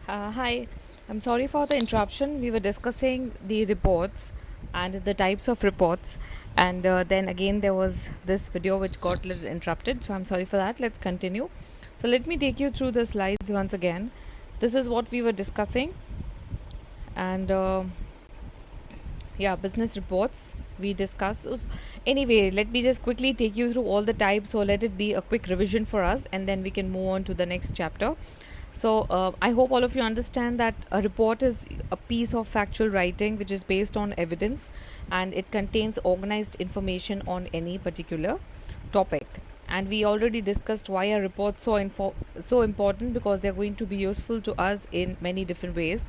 Hi, I'm sorry for the interruption. We were discussing the reports and the types of reports, and then again there was this video which got a little interrupted. So I'm sorry for that. Let's continue. So let me take you through the slides once again. This is what we were discussing, and yeah, business reports we discussed. Anyway, let me just quickly take you through all the types. So let it be a quick revision for us, and then we can move on to the next chapter. So I hope all of you understand that a report is a piece of factual writing which is based on evidence, and it contains organized information on any particular topic. And we already discussed why are reports so important, because they're going to be useful to us in many different ways.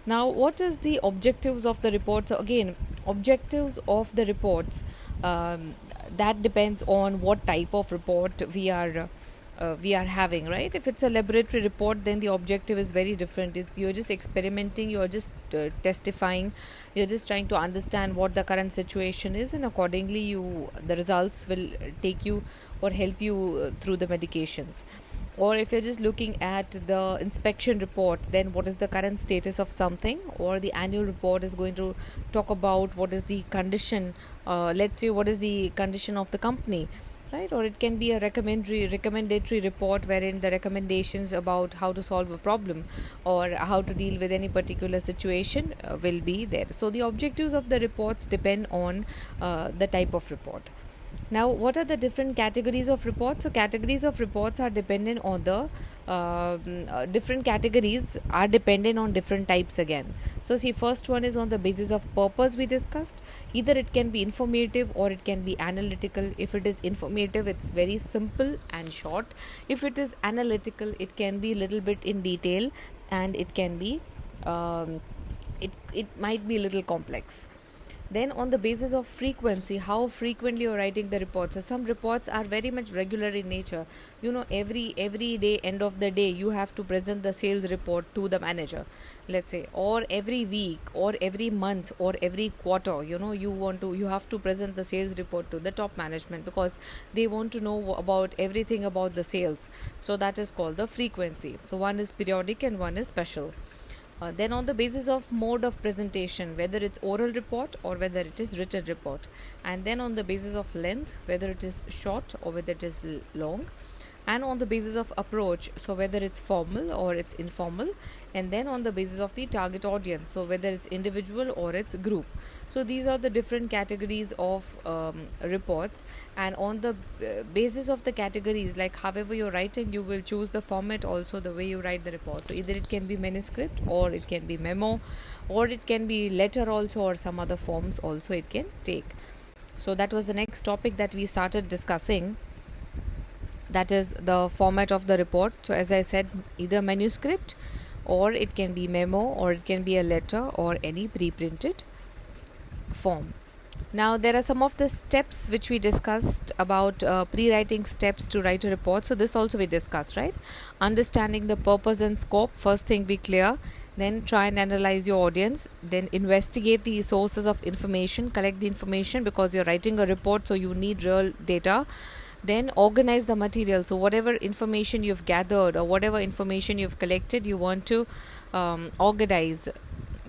Now, what is the objectives of the report? So again, objectives of the reports, um, that depends on what type of report we are having, right? If it's a laboratory report, then the objective is very different. You're just experimenting, you're just testifying, you're just trying to understand what the current situation is, and accordingly the results will take you or help you through the medications. Or if you're just looking at the inspection report, then what is the current status of something. Or the annual report is going to talk about what is the condition, let's say what is the condition of the company, right? Or it can be a recommendatory report wherein the recommendations about how to solve a problem or how to deal with any particular situation will be there. So the objectives of the reports depend on the type of report. Now, what are the different categories of reports? So categories of reports are dependent on the different categories are dependent on different types again. So see, first one is on the basis of purpose we discussed. Either it can be informative or it can be analytical. If it is informative, it's very simple and short. If it is analytical, it can be a little bit in detail, and it can be it might be a little complex. Then on the basis of frequency, how frequently you're writing the reports. So some reports are very much regular in nature. Every day, end of the day, you have to present the sales report to the manager, let's say, or every week or every month or every quarter. You have to present the sales report to the top management, because they want to know about everything about the sales. So that is called the frequency. So one is periodic and one is special. Then on the basis of mode of presentation, whether it's oral report or whether it is written report. And then on the basis of length, whether it is short or whether it is long. And on the basis of approach, so whether it's formal or it's informal. And then on the basis of the target audience, so whether it's individual or it's group. So these are the different categories of reports. And on the basis of the categories, like however you're writing, you will choose the format, also the way you write the report. So either it can be manuscript, or it can be memo, or it can be letter also, or some other forms also it can take. So that was the next topic that we started discussing, that is the format of the report. So as I said, either manuscript, or it can be memo, or it can be a letter, or any pre-printed form. Now there are some of the steps which we discussed about, pre-writing steps to write a report. So this also we discussed, right? Understanding the purpose and scope, first thing be clear. Then try and analyze your audience. Then investigate the sources of information, collect the information, because you're writing a report, so you need real data. Then organize the material. So whatever information you've gathered or whatever information you've collected, you want to organize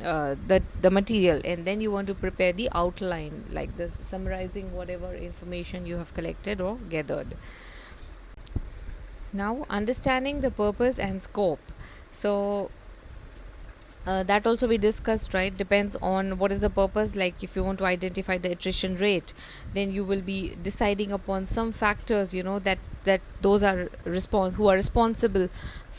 the material, and then you want to prepare the outline, like the summarizing whatever information you have collected or gathered. Now, understanding the purpose and scope. So that also we discussed, right? Depends on what is the purpose. Like if you want to identify the attrition rate, then you will be deciding upon some factors, that those are who are responsible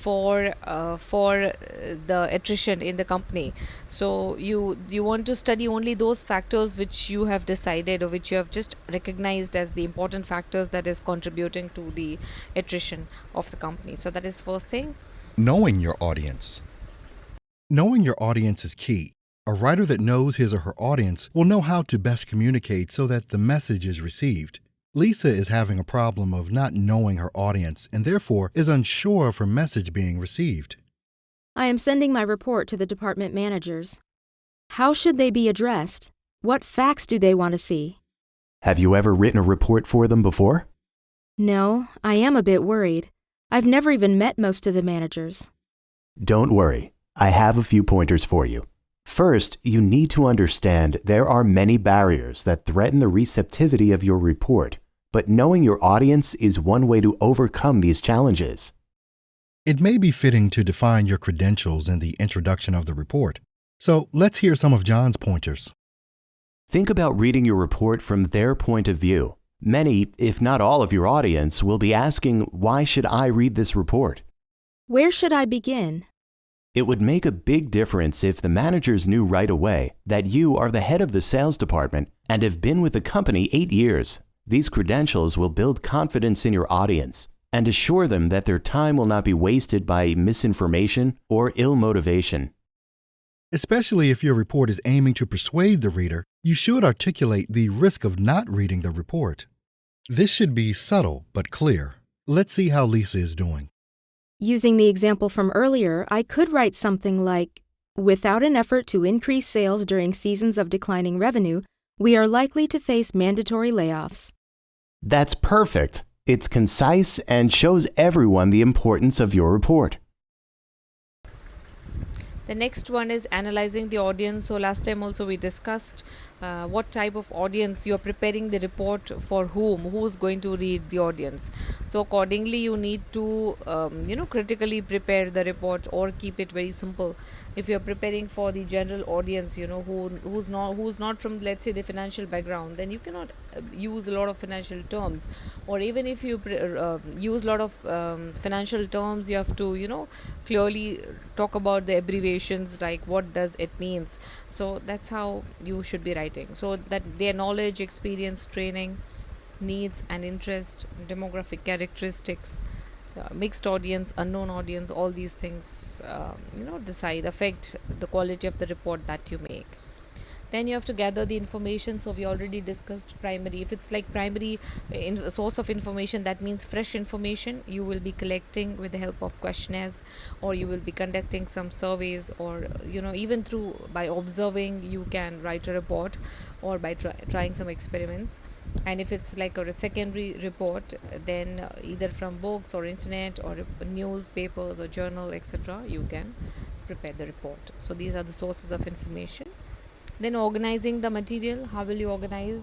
for the attrition in the company. So you want to study only those factors which you have decided, or which you have just recognized as the important factors that is contributing to the attrition of the company. So that is first thing. Knowing your audience. Knowing your audience is key. A writer that knows his or her audience will know how to best communicate so that the message is received. Lisa is having a problem of not knowing her audience and therefore is unsure of her message being received. I am sending my report to the department managers. How should they be addressed? What facts do they want to see? Have you ever written a report for them before? No, I am a bit worried. I've never even met most of the managers. Don't worry. I have a few pointers for you. First, you need to understand there are many barriers that threaten the receptivity of your report, but knowing your audience is one way to overcome these challenges. It may be fitting to define your credentials in the introduction of the report. So let's hear some of John's pointers. Think about reading your report from their point of view. Many, if not all of your audience, will be asking, why should I read this report? Where should I begin? It would make a big difference if the managers knew right away that you are the head of the sales department and have been with the company 8 years. These credentials will build confidence in your audience and assure them that their time will not be wasted by misinformation or ill motivation. Especially if your report is aiming to persuade the reader, you should articulate the risk of not reading the report. This should be subtle but clear. Let's see how Lisa is doing. Using the example from earlier, I could write something like, without an effort to increase sales during seasons of declining revenue, we are likely to face mandatory layoffs. That's perfect. It's concise and shows everyone the importance of your report. The next one is analyzing the audience. So last time also we discussed what type of audience you're preparing the report for, who's going to read the audience. So accordingly you need to critically prepare the report or keep it very simple. If you're preparing for the general audience, who's not from, let's say, the financial background, then you cannot use a lot of financial terms. Or even if you use a lot of financial terms, you have to clearly talk about the abbreviations, like what does it means. So that's how you should be writing, so that their knowledge, experience, training, needs and interest, demographic characteristics, mixed audience, unknown audience, all these things affect the quality of the report that you make. Then you have to gather the information. So we already discussed primary. If it's like primary source of information, that means fresh information you will be collecting with the help of questionnaires, or you will be conducting some surveys, or even by observing you can write a report, or by trying some experiments. And if it's like a secondary report, then either from books or internet or newspapers or journal, etc., you can prepare the report. So these are the sources of information. Then organizing the material. How will you organize?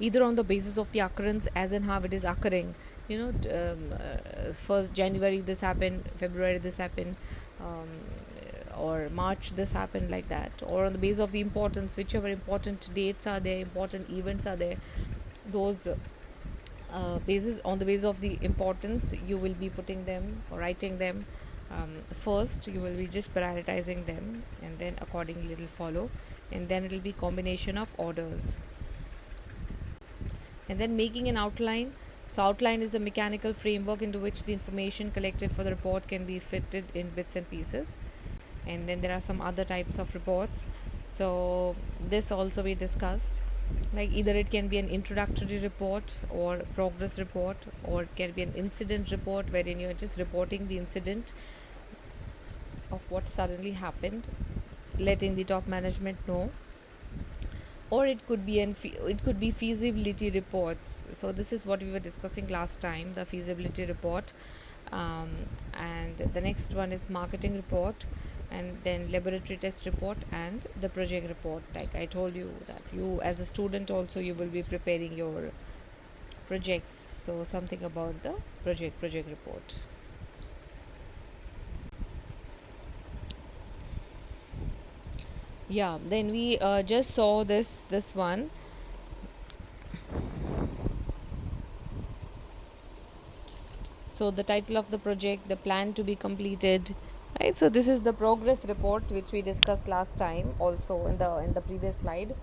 Either on the basis of the occurrence, as in how it is occurring. 1st January this happened, February this happened, or March this happened, like that. Or on the basis of the importance, whichever important dates are there, important events are there, those on the basis of the importance, you will be putting them or writing them. First you will be just prioritizing them, and then accordingly it will follow, and then it will be combination of orders. And then making an outline. So outline is a mechanical framework into which the information collected for the report can be fitted in bits and pieces. And then there are some other types of reports. So this also we discussed, like either it can be an introductory report or progress report, or it can be an incident report wherein you're just reporting the incident of what suddenly happened, letting the top management know. Or it could be feasibility reports. So this is what we were discussing last time, the feasibility report. And the next one is marketing report, and then laboratory test report, and the project report. Like I told you that you as a student also, you will be preparing your projects, so something about the project report. Yeah, then we just saw this one. So the title of the project, the plan to be completed, right? So this is the progress report which we discussed last time also in the previous slide.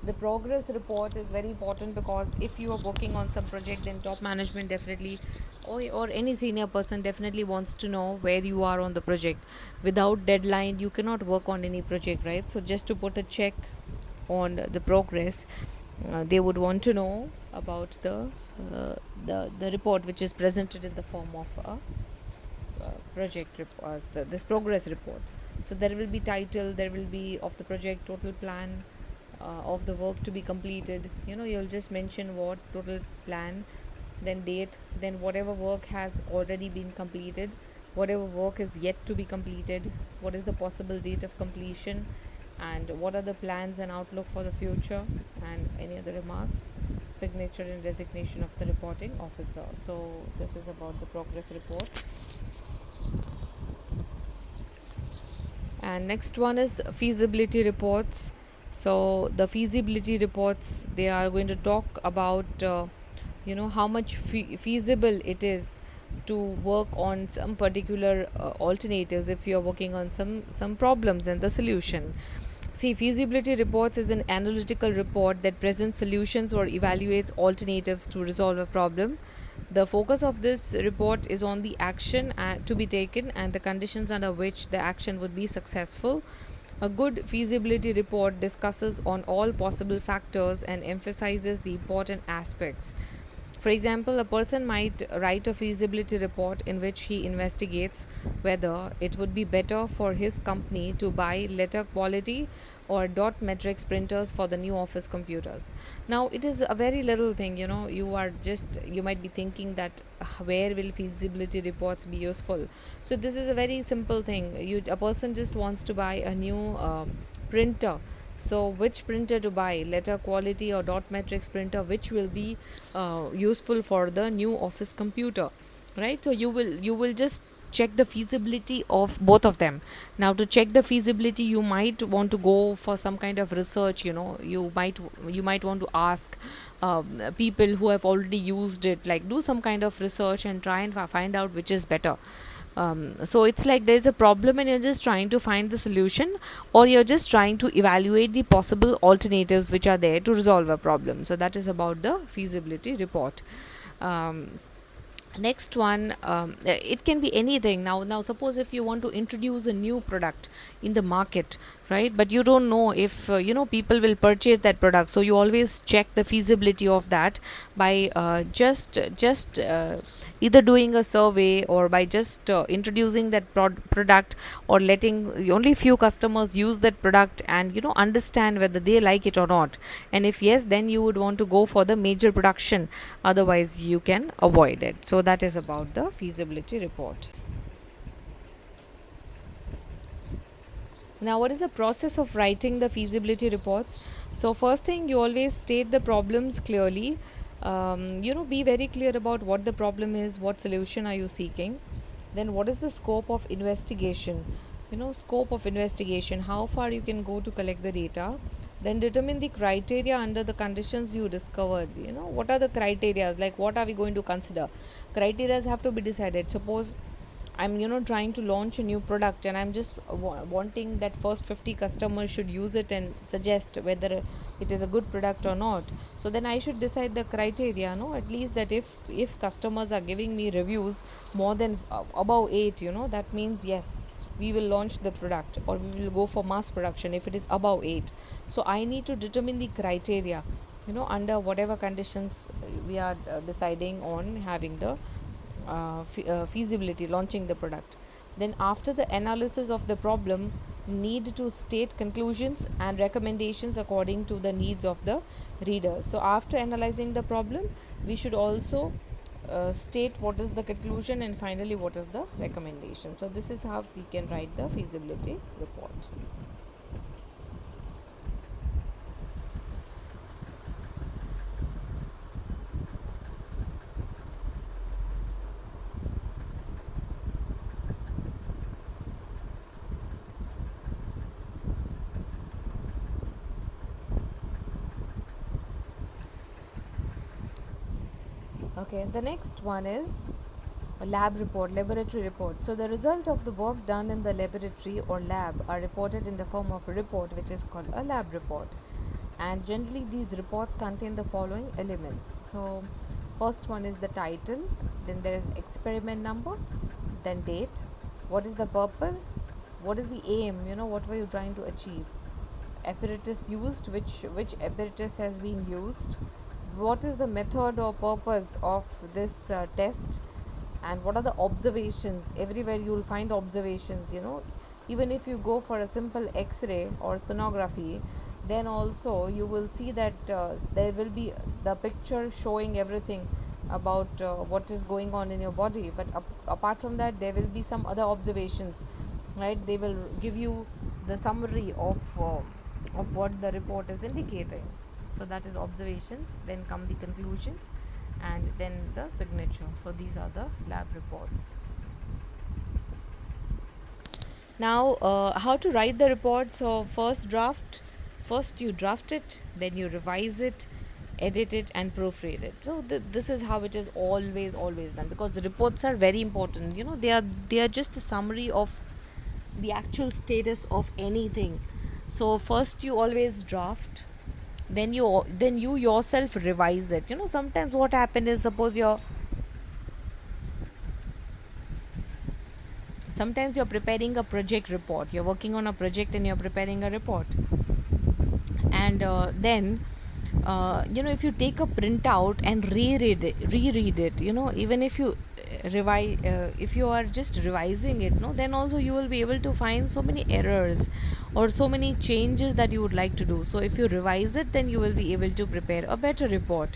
The progress report is very important, because if you are working on some project, then top management definitely, or any senior person definitely wants to know where you are on the project. Without deadline you cannot work on any project, right? So just to put a check on the progress, they would want to know about the report which is presented in the form of a project report, this progress report. So there will be title, there will be of the project, total plan of the work to be completed. You'll just mention what total plan, then date, then whatever work has already been completed, whatever work is yet to be completed, what is the possible date of completion, and what are the plans and outlook for the future, and any other remarks, signature and designation of the reporting officer. So this is about the progress report. And next one is feasibility reports. So the feasibility reports, they are going to talk about how much feasible it is to work on some particular alternatives if you are working on some problems and the solution. See, feasibility reports is an analytical report that presents solutions or evaluates alternatives to resolve a problem. The focus of this report is on the action to be taken and the conditions under which the action would be successful. A good feasibility report discusses on all possible factors and emphasizes the important aspects. For example, a person might write a feasibility report in which he investigates whether it would be better for his company to buy letter quality or dot matrix printers for the new office computers. Now, it is a very little thing, you might be thinking that where will feasibility reports be useful? So this is a very simple thing. A person just wants to buy a new printer. So which printer to buy, letter quality or dot matrix printer, which will be useful for the new office computer, right? So you will just check the feasibility of both of them. Now, to check the feasibility, you might want to go for some kind of research. You might want to ask people who have already used it, like do some kind of research and try and find out which is better. So it's like there's a problem and you're just trying to find the solution, or you're just trying to evaluate the possible alternatives which are there to resolve a problem. So that is about the feasibility report. Next one, it can be anything. Now suppose if you want to introduce a new product in the market, right, but you don't know if people will purchase that product, so you always check the feasibility of that by just either doing a survey, or by just introducing that product, or letting only few customers use that product and understand whether they like it or not, and if yes, then you would want to go for the major production, otherwise you can avoid it. So that is about the feasibility report. Now, what is the process of writing the feasibility reports? So first thing, you always state the problems clearly. Be very clear about what the problem is, what solution are you seeking. Then what is the scope of investigation? Scope of investigation, how far you can go to collect the data. Then determine the criteria under the conditions you discovered. What are the criteria, like what are we going to consider? Criteria have to be decided. Suppose I'm trying to launch a new product, and I'm just wanting that first 50 customers should use it and suggest whether it is a good product or not. So then I should decide the criteria, at least that if customers are giving me reviews more than above 8, that means yes, we will launch the product, or we will go for mass production if it is above 8. So I need to determine the criteria, under whatever conditions we are deciding on having the feasibility, launching the product. Then after the analysis of the problem, need to state conclusions and recommendations according to the needs of the reader. So after analyzing the problem, we should also state what is the conclusion, and finally what is the recommendation. So this is how we can write the feasibility report. Okay, the next one is a laboratory report. So the result of the work done in the laboratory or lab are reported in the form of a report, which is called a lab report. And generally these reports contain the following elements. So first one is the title, then there is experiment number, then date, what is the purpose, what is the aim, what were you trying to achieve, apparatus used, which apparatus has been used, what is the method or purpose of this test, and what are the observations. Everywhere you will find observations, even if you go for a simple x-ray or sonography, then also you will see that there will be the picture showing everything, about what is going on in your body, but apart from that there will be some other observations, right? They will give you the summary of what the report is indicating. So that is observations, then come the conclusions, and then the signature. So these are the lab reports. Now how to write the report. So first you draft it, then you revise it, edit it, and proofread it. So this is how it is always done, because the reports are very important. They are just a summary of the actual status of anything. So first you always draft, then you yourself revise it. Sometimes what happens is, sometimes you're preparing a project report, you're working on a project and you're preparing a report, and then if you take a printout and reread it, even if you revise, if you are just revising it, no, then also you will be able to find so many errors or so many changes that you would like to do. So if you revise it, then you will be able to prepare a better report.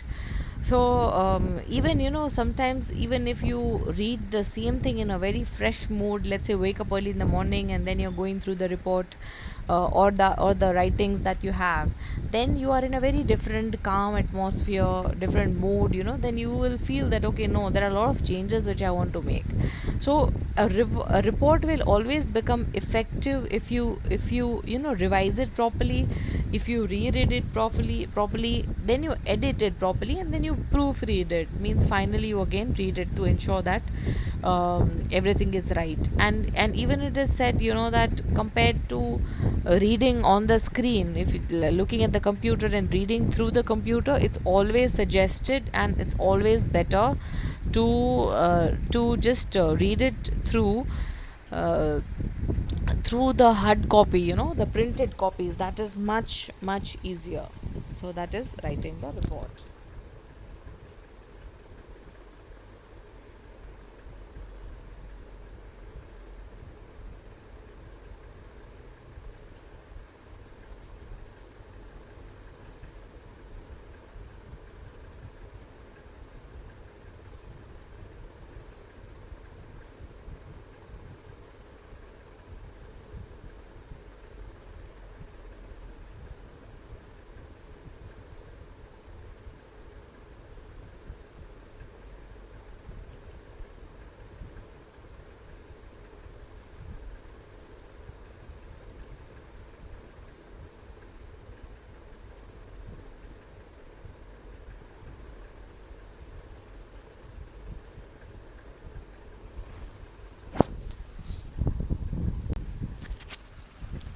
So even sometimes, even if you read the same thing in a very fresh mood, let's say wake up early in the morning and then you're going through the report, or the writings that you have, then you are in a very different calm atmosphere, different mood, then you will feel that, okay, no, there are a lot of changes which I want to make. So a report will always become effective if you revise it properly, if you reread it properly, then you edit it properly, and then you proofread it. Means finally you again read it to ensure that everything is right. And even it is said, that compared to reading on the screen, if you looking at the computer and reading through the computer, it's always suggested and it's always better to just read it through the hard copy, the printed copies. That is much easier. So that is writing the report.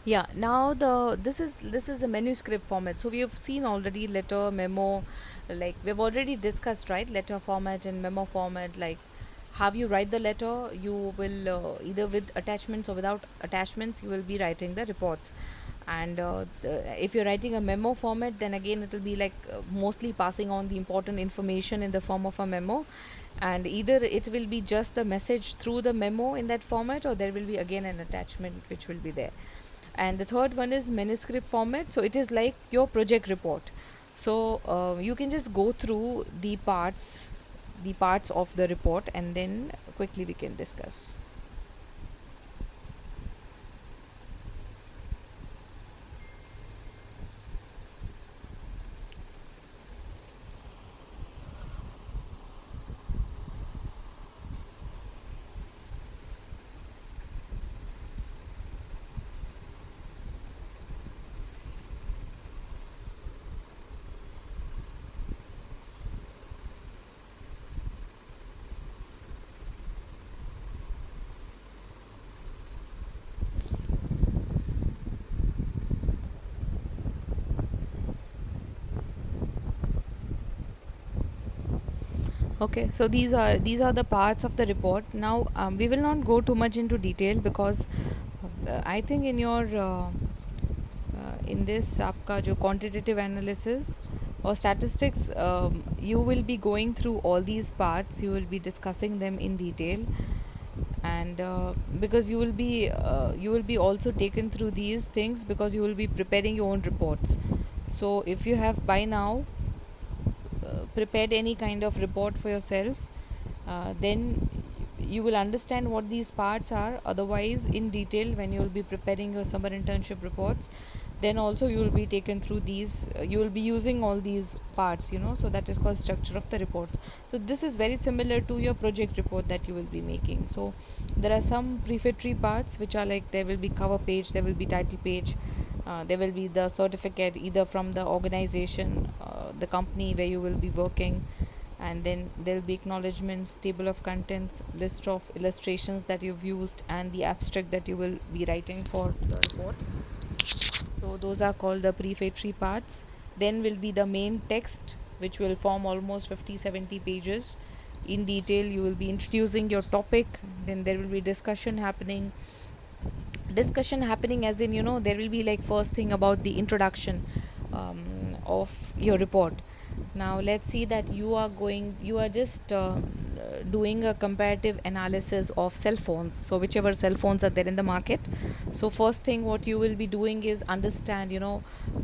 Yeah, now this is a manuscript format. So we have seen already letter, memo, like we've already discussed, right? Letter format and memo format. Like how you write the letter, you will either with attachments or without attachments, you will be writing the reports. And if you're writing a memo format, then again it will be like mostly passing on the important information in the form of a memo, and either it will be just the message through the memo in that format, or there will be again an attachment which will be there. And the third one is manuscript format. So it is like your project report. So you can just go through the parts of the report, and then quickly we can discuss. Okay, so these are the parts of the report. Now we will not go too much into detail, because I think in your in this आपका जो quantitative analysis or statistics, you will be going through all these parts. You will be discussing them in detail, and because you will be also taken through these things, because you will be preparing your own reports. So if you have by now prepared any kind of report for yourself, then you will understand what these parts are. Otherwise, in detail, when you will be preparing your summer internship reports, then also you will be taken through these, you will be using all these parts, so that is called structure of the reports. So this is very similar to your project report that you will be making. So there are some prefatory parts which are like, there will be cover page, there will be title page, there will be the certificate either from the organization, the company where you will be working, and then there will be acknowledgements, table of contents, list of illustrations that you've used, and the abstract that you will be writing for the report. So those are called the prefatory parts. Then will be the main text, which will form almost 50-70 pages. In detail, you will be introducing your topic. Then there will be discussion happening as in, there will be like first thing about the introduction of your report. Now let's see that you are just doing a comparative analysis of cell phones, so whichever cell phones are there in the market. So first thing what you will be doing is understand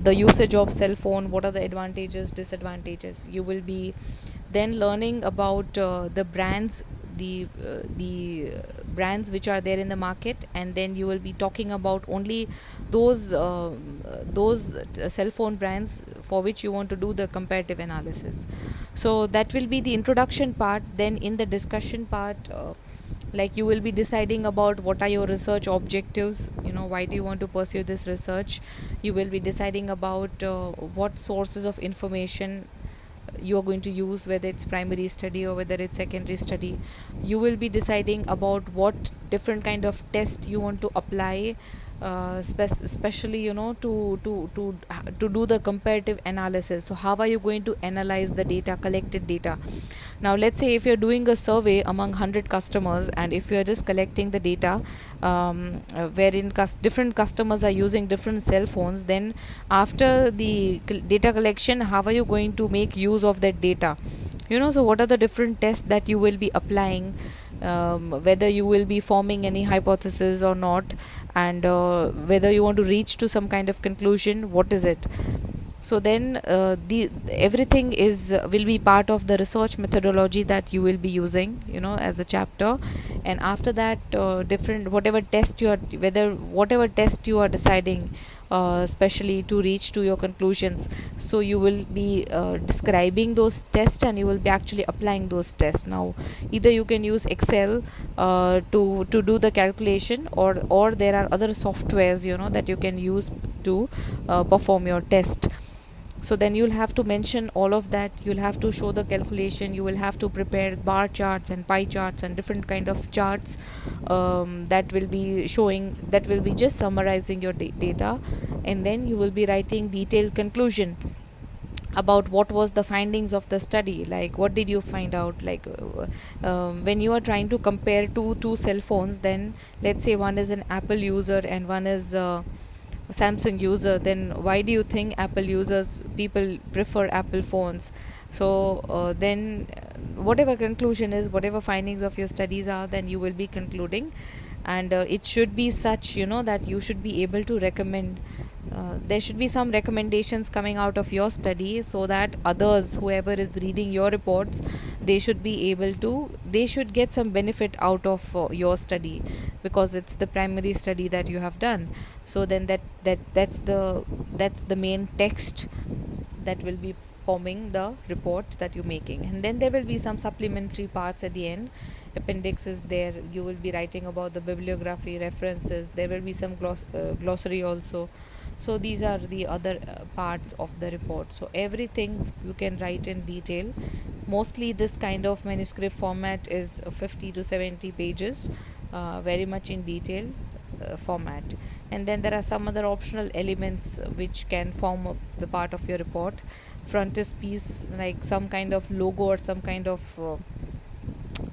the usage of cell phone, what are the advantages, disadvantages. You will be then learning about the brands, the brands which are there in the market, and then you will be talking about only those cell phone brands for which you want to do the comparative analysis. So that will be the introduction part. Then in the discussion part, like you will be deciding about what are your research objectives, why do you want to pursue this research. You will be deciding about what sources of information you are going to use, whether it's primary study or whether it's secondary study. You will be deciding about what different kind of test you want to apply, especially to do the comparative analysis. So how are you going to analyze the data, collected data? Now let's say if you're doing a survey among 100 customers, and if you're just collecting the data, wherein different customers are using different cell phones, then after the data collection, how are you going to make use of that data? So what are the different tests that you will be applying, whether you will be forming any hypothesis or not, and whether you want to reach to some kind of conclusion, what is it? So then everything will be part of the research methodology that you will be using, as a chapter. And after that, whatever test you are deciding, especially to reach to your conclusions, so you will be describing those tests, and you will be actually applying those tests. Now either you can use Excel to do the calculation, or there are other softwares that you can use to perform your test. So then you'll have to mention all of that. You'll have to show the calculation. You will have to prepare bar charts and pie charts and different kind of charts that will be just summarizing your data. And then you will be writing detailed conclusion about what was the findings of the study, like what did you find out, like when you are trying to compare two cell phones, then let's say one is an Apple user and one is Samsung user, then why do you think people prefer Apple phones? So then whatever conclusion is, whatever findings of your studies are, then you will be concluding, and it should be such that you should be able to recommend. There should be some recommendations coming out of your study, so that others, whoever is reading your reports, they should get some benefit out of your study, because it's the primary study that you have done. So then that's the main text that will be forming the report that you're making. And then there will be some supplementary parts at the end. Appendix is there. You will be writing about the bibliography, references. There will be some glossary also. So these are the other parts of the report. So everything you can write in detail. Mostly this kind of manuscript format is 50 to 70 pages, very much in detail format. And then there are some other optional elements which can form the part of your report. Frontispiece, like some kind of logo or some kind of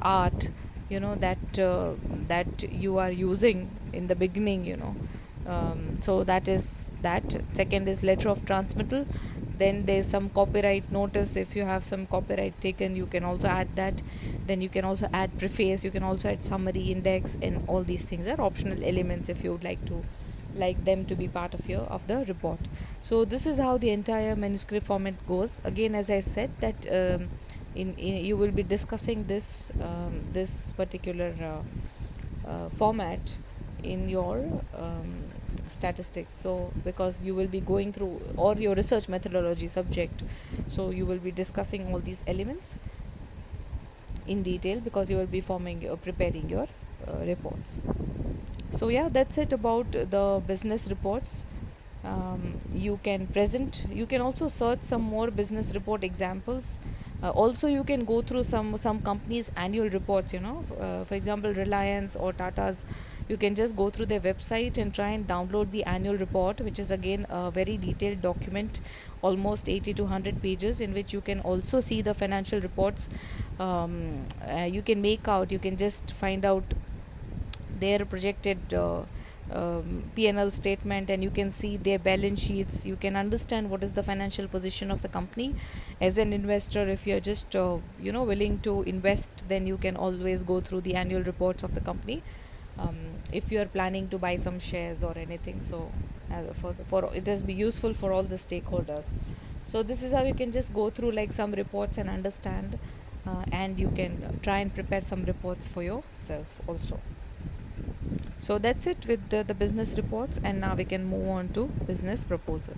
art, that you are using in the beginning, so that is that. Second is letter of transmittal. Then there's some copyright notice. If you have some copyright taken, you can also add that. Then you can also add preface, you can also add summary, index, and all these things are optional elements if you would like to like them to be part of the report. So this is how the entire manuscript format goes. Again, as I said, that in you will be discussing this particular format in your statistics. So because you will be going through, or your research methodology subject, so you will be discussing all these elements in detail, because you will be preparing your reports. So yeah, that's it about the business reports. You can also search some more business report examples. Also you can go through some companies annual reports, for example Reliance or Tata's. You can just go through their website and try and download the annual report, which is again a very detailed document, almost 80 to 100 pages, in which you can also see the financial reports. You can just find out their projected P&L statement, and you can see their balance sheets. You can understand what is the financial position of the company. As an investor, if you're just willing to invest, then you can always go through the annual reports of the company, if you are planning to buy some shares or anything. So for it has be useful for all the stakeholders. So this is how you can just go through like some reports and understand, and you can try and prepare some reports for yourself also. So that's it with the business reports, and now we can move on to business proposal.